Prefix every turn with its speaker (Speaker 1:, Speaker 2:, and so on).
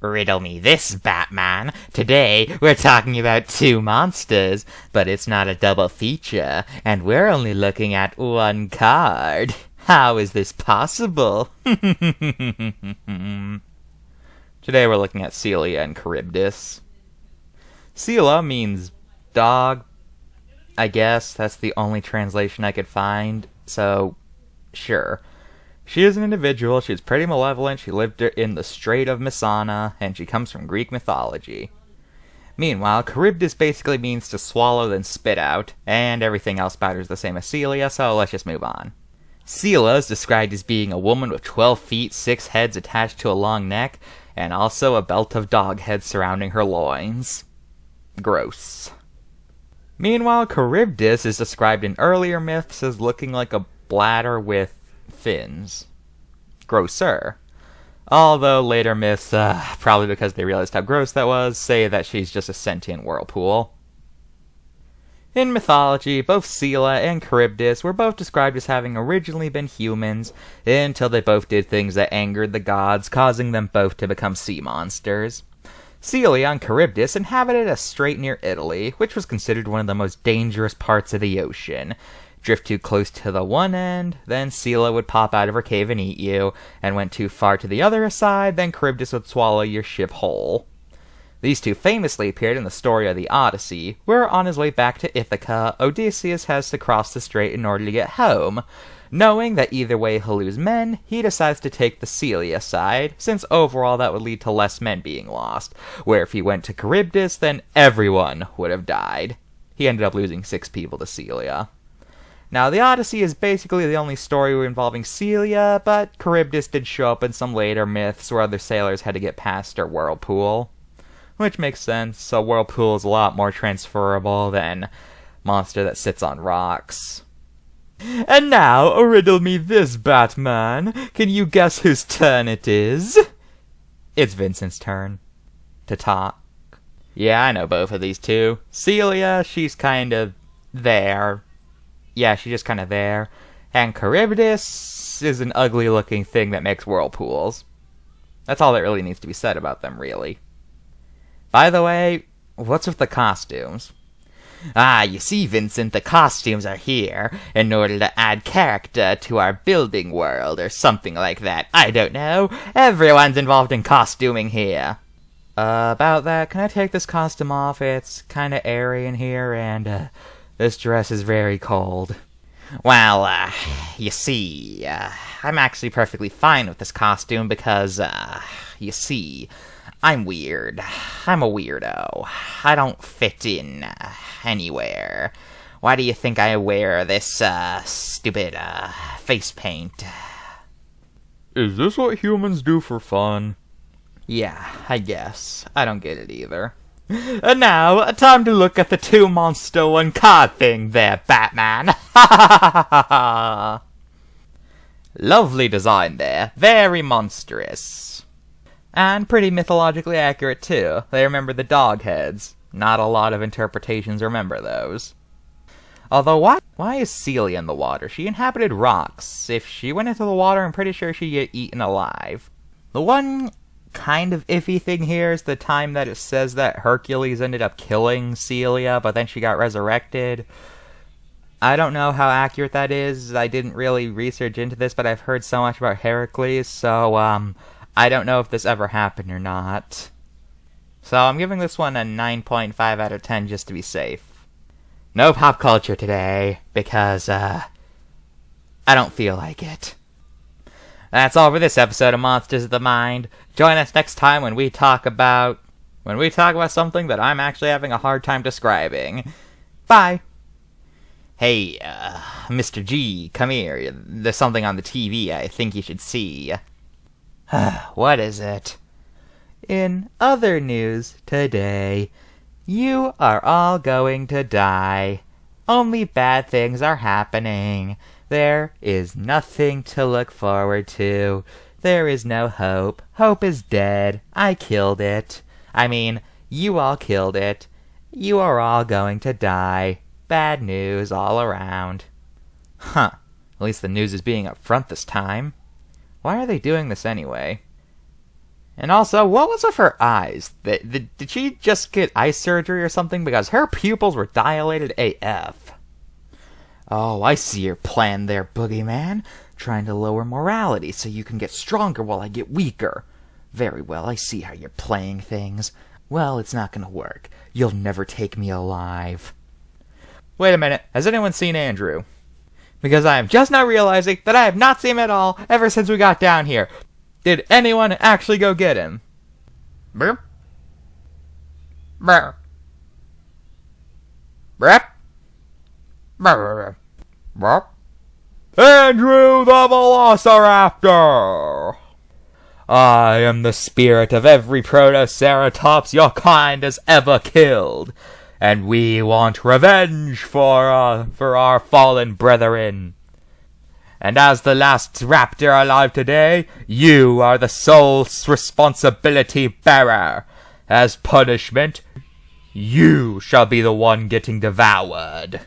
Speaker 1: Riddle me this, Batman. Today, we're talking about two monsters, but it's not a double feature, and we're only looking at one card. How is this possible? Today we're looking at Scylla and Chrybdis. Scylla means dog. I guess that's the only translation I could find, so sure. She is an individual, she's pretty malevolent, she lived in the Strait of Messana, and she comes from Greek mythology. Meanwhile, Chrybdis basically means to swallow then spit out, and everything else about her is the same as Scylla, so let's just move on. Scylla is described as being a woman with 12 feet, 6 heads attached to a long neck, and also a belt of dog heads surrounding her loins. Gross. Meanwhile, Chrybdis is described in earlier myths as looking like a bladder with fins. Grosser. Although later myths, probably because they realized how gross that was, say that she's just a sentient whirlpool. In mythology, both Scylla and Chrybdis were both described as having originally been humans, until they both did things that angered the gods, causing them both to become sea monsters. Scylla and Chrybdis inhabited a strait near Italy, which was considered one of the most dangerous parts of the ocean. Drift too close to the one end, then Scylla would pop out of her cave and eat you, and went too far to the other side, then Chrybdis would swallow your ship whole. These two famously appeared in the story of the Odyssey, where on his way back to Ithaca, Odysseus has to cross the strait in order to get home. Knowing that either way he'll lose men, he decides to take the Scylla side, since overall that would lead to less men being lost, where if he went to Chrybdis, then everyone would have died. He ended up losing 6 people to Scylla. Now, the Odyssey is basically the only story involving Scylla, but Chrybdis did show up in some later myths where other sailors had to get past her whirlpool. Which makes sense, a whirlpool is a lot more transferable than monster that sits on rocks. And now, riddle me this, Batman. Can you guess whose turn it is? It's Vincent's turn to talk. Yeah, I know both of these two. Scylla, she's kind of there. Yeah, she's just kind of there. And Chrybdis is an ugly-looking thing that makes whirlpools. That's all that really needs to be said about them, really. By the way, what's with the costumes? You see, Vincent, the costumes are here in order to add character to our building world, or something like that. I don't know. Everyone's involved in costuming here. About that, can I take this costume off? It's kinda airy in here, and, this dress is very cold. Well, you see, I'm actually perfectly fine with this costume because, you see, I'm weird. I'm a weirdo. I don't fit in, anywhere. Why do you think I wear this, stupid, face paint?
Speaker 2: Is this what humans do for fun?
Speaker 1: Yeah, I guess. I don't get it either. And now, time to look at the two monster one card thing there, Batman. Lovely design there. Very monstrous. And pretty mythologically accurate, too. They remember the dog heads. Not a lot of interpretations remember those. Although, why is Scylla in the water? She inhabited rocks. If she went into the water, I'm pretty sure she'd get eaten alive. The one kind of iffy thing here is the time that it says that Hercules ended up killing Scylla, but then she got resurrected. I don't know how accurate that is. I didn't really research into this, but I've heard so much about Heracles, so, I don't know if this ever happened or not. So I'm giving this one a 9.5 out of 10 just to be safe. No pop culture today, because, I don't feel like it. That's all for this episode of Monsters of the Mind. Join us next time when we talk about something that I'm actually having a hard time describing. Bye! Hey, Mr.G, come here. There's something on the TV I think you should see. What is it? In other news today, you are all going to die. Only bad things are happening. There is nothing to look forward to. There is no hope. Hope is dead. I killed it. I mean, you all killed it. You are all going to die. Bad news all around. Huh. At least the news is being upfront this time. Why are they doing this anyway? And also, what was with her eyes? Did she just get eye surgery or something? Because her pupils were dilated AF. Oh, I see your plan there, boogeyman. Trying to lower morality so you can get stronger while I get weaker. Very well, I see how you're playing things. Well, it's not gonna work. You'll never take me alive. Wait a minute, has anyone seen Andrew? Because I am just now realizing that I have not seen him at all ever since we got down here. Did anyone actually go get him? Burp. Burp. Burp. Burp. Burp.
Speaker 2: Andrew the Velociraptor!
Speaker 1: I am the spirit of every Protoceratops your kind has ever killed, and we want revenge for our fallen brethren. And as the last raptor alive today, you are the sole responsibility bearer. As punishment, you shall be the one getting devoured.